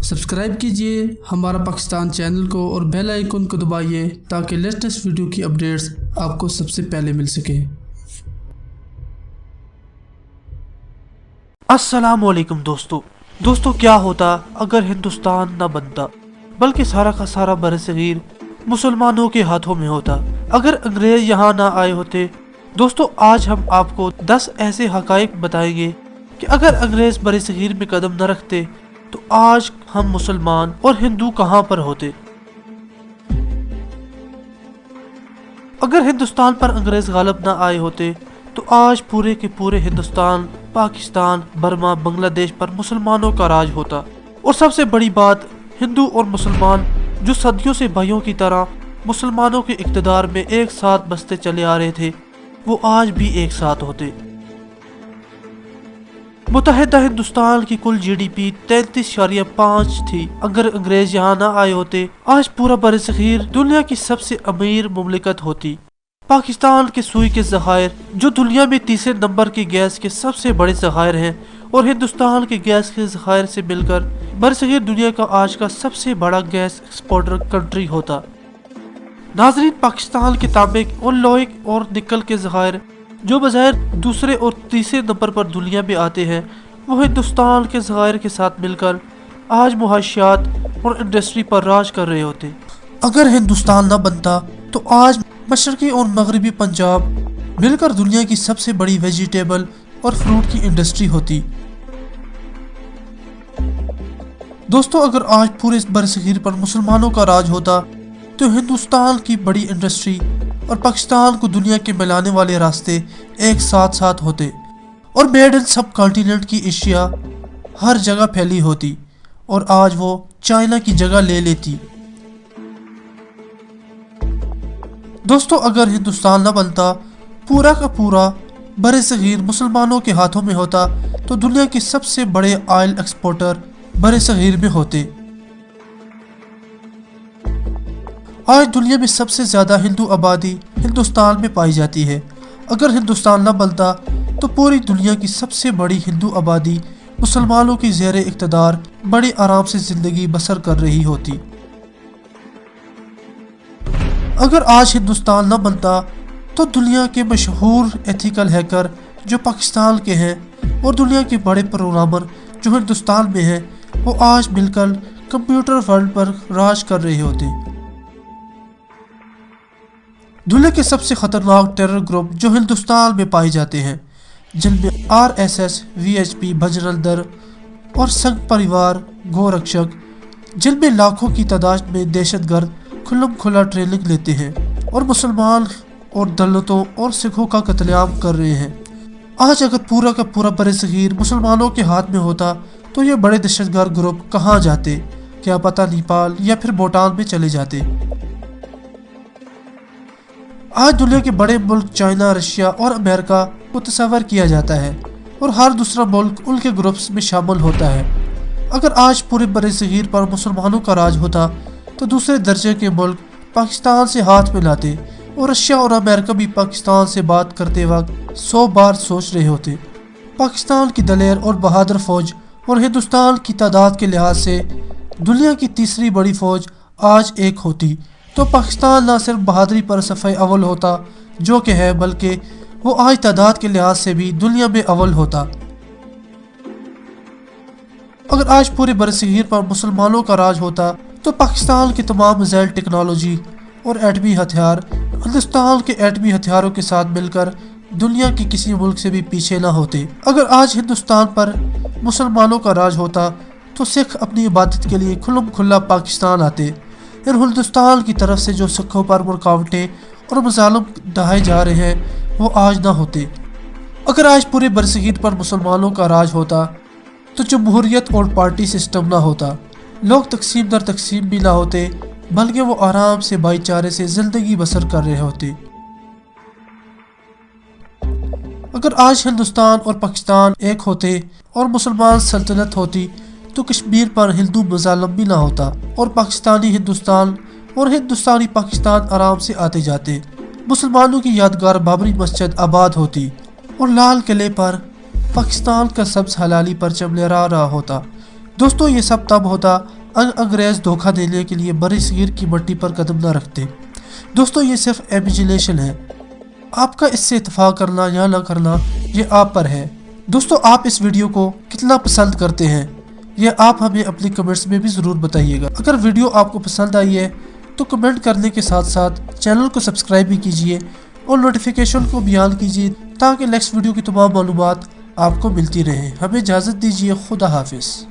Subscribe कीजिए हमारा Pakistan channel को और बेल आइकन को दबाइए ताकि लेटेस्ट वीडियो की अपडेट्स आपको सबसे पहले मिल सके। अस्सलाम वालेकुम दोस्तों क्या होता अगर हिंदुस्तान न बनता बल्कि सारा का सारा बरसगीर मुसलमानों के हाथों में होता। अगर अंग्रेज यहाँ ना आए होते। दोस्तों आज हम आपको 10 ऐसे हकाइक बताएंगे कि अगर अंग्रेज बरसगीर में कदम न रखते तो आज हम मुसलमान और हिंदू कहाँ पर होते। अगर हिंदुस्तान पर अंग्रेज गालिब ना आए होते तो आज पूरे के पूरे हिंदुस्तान, पाकिस्तान, बर्मा, बांग्लादेश पर मुसलमानों का राज होता। और सबसे बड़ी बात, हिंदू और मुसलमान जो सदियों से भाइयों की तरह मुसलमानों के इक़्तिदार में एक साथ बसते चले आ रहे थे, वो आज भी एक साथ होते। मुत्तहिदा हिंदुस्तान की कुल GDP 33.5 थी। अगर अंग्रेज यहाँ ना आए होते आज पूरा बरसगीर दुनिया की सबसे अमीर मुमलिकत होती। पाकिस्तान के सुई के ज़खायर जो दुनिया में तीसरे नंबर की गैस के सबसे बड़े ज़खायर हैं और हिंदुस्तान के गैस के ज़खायर से मिलकर बरसगीर दुनिया का आज का सबसे बड़ा गैस एक्सपोर्टर कंट्री होता। नाज़रीन, पाकिस्तान के तांबे और लोहे और निकल के ज़खायर जो बज़ाहिर दूसरे और तीसरे नंबर पर दुनिया में आते हैं, वो हिंदुस्तान के ज़खायर के साथ मिलकर आज मुआशियात और इंडस्ट्री पर राज कर रहे होते। अगर हिंदुस्तान न बनता तो आज मशरक़ी और मगरबी पंजाब मिलकर दुनिया की सबसे बड़ी वेजिटेबल और फ्रूट की इंडस्ट्री होती। दोस्तों अगर आज पूरे बरसगीर पर मुसलमानों का राज होता तो हिंदुस्तान की बड़ी इंडस्ट्री और पाकिस्तान को दुनिया के मिलाने वाले रास्ते एक साथ साथ होते और मेड इन सब कॉन्टिनेंट की एशिया हर जगह फैली होती और आज वो चाइना की जगह ले लेती। दोस्तों अगर हिंदुस्तान न बनता, पूरा का पूरा बरसगीर मुसलमानों के हाथों में होता तो दुनिया के सबसे बड़े ऑयल एक्सपोर्टर बरसगीर में होते। आज दुनिया में सबसे ज़्यादा हिंदू आबादी हिंदुस्तान में पाई जाती है। अगर हिंदुस्तान न बनता तो पूरी दुनिया की सबसे बड़ी हिंदू आबादी मुसलमानों की ज़ेर इक़्तिदार बड़ी आराम से ज़िंदगी बसर कर रही होती। अगर आज हिंदुस्तान न बनता तो दुनिया के मशहूर एथिकल हैकर जो पाकिस्तान के हैं और दुनिया के बड़े प्रोग्रामर जो हिंदुस्तान में हैं, वो आज मिलकर कंप्यूटर वर्ल्ड पर राज कर रहे होते। दुनिया के सबसे खतरनाक टेरर ग्रुप जो हिंदुस्तान में पाए जाते हैं, जिनमें RSS, VHP, बजरंग दल और संघ परिवार गोरक्षक, जिनमें लाखों की तादाद में दहशतगर्द खुल्लम खुला ट्रेनिंग लेते हैं और मुसलमान और दलितों और सिखों का कत्लेआम कर रहे हैं। आज अगर पूरा का पूरा बरसगीर मुसलमानों के हाथ में होता तो ये बड़े दहशतगर्द ग्रुप कहाँ जाते? क्या पता नेपाल या फिर भूटान में चले जाते। आज दुनिया के बड़े मुल्क चाइना, रशिया और अमेरिका को तस्वर किया जाता है और हर दूसरा मुल्क उनके ग्रुप्स में शामिल होता है। अगर आज पूरे बरसगीर पर मुसलमानों का राज होता तो दूसरे दर्जे के मुल्क पाकिस्तान से हाथ मिलाते और रशिया और अमेरिका भी पाकिस्तान से बात करते वक्त 100 बार सोच रहे होते। पाकिस्तान की दलेर और बहादुर फौज और हिंदुस्तान की तादाद के लिहाज से दुनिया की तीसरी बड़ी फौज आज एक होती तो पाकिस्तान न सिर्फ बहादुरी पर सफ़े अव्वल होता जो कि है, बल्कि वो आज तादाद के लिहाज से भी दुनिया में अव्वल होता। अगर आज पूरे बरसगीर पर मुसलमानों का राज होता तो पाकिस्तान की तमाम मिसाइल टेक्नोलॉजी और एटमी हथियार हिंदुस्तान के एटमी हथियारों के साथ मिलकर दुनिया के किसी मुल्क से भी पीछे ना होते। अगर आज हिंदुस्तान पर मुसलमानों का राज होता तो सिख अपनी इबादत के लिए खुल्लम खुल्ला पाकिस्तान आते। हिंदुस्तान की तरफ से जो सिखों पर रुकावटें और मज़ालिम ढाए जा रहे हैं वो आज ना होते। अगर आज पूरे बरसगीर पर मुसलमानों का राज होता तो जमहूरियत और पार्टी सिस्टम ना होता, लोग तकसीम दर तकसीम भी ना होते, बल्कि वो आराम से भाईचारे से ज़िंदगी बसर कर रहे होते। अगर आज हिंदुस्तान और पाकिस्तान एक होते और मुसलमान सल्तनत होती तो कश्मीर पर हिंदू मज़ालिम भी ना होता और पाकिस्तानी हिंदुस्तान और हिंदुस्तानी पाकिस्तान आराम से आते जाते। मुसलमानों की यादगार बाबरी मस्जिद आबाद होती और लाल किले पर पाकिस्तान का सब्ज़ हलाली परचम लहरा रहा होता। دوستو یہ سب تب ہوتا اگر انگریز دھوکہ دینے کے لیے بر صغیر کی مٹی پر قدم نہ رکھتے۔ دوستو یہ صرف امیجنیشن ہے، آپ کا اس سے اتفاق کرنا یا نہ کرنا یہ آپ پر ہے۔ دوستو آپ اس ویڈیو کو کتنا پسند کرتے ہیں یہ آپ ہمیں اپنی کمنٹس میں بھی ضرور بتائیے گا۔ اگر ویڈیو آپ کو پسند آئی ہے تو کمنٹ کرنے کے ساتھ ساتھ چینل کو سبسکرائب بھی کیجئے اور نوٹیفیکیشن کو بھی آن کیجئے تاکہ نیکسٹ ویڈیو کی تمام معلومات آپ کو ملتی رہیں۔ ہمیں اجازت دیجیے، خدا حافظ۔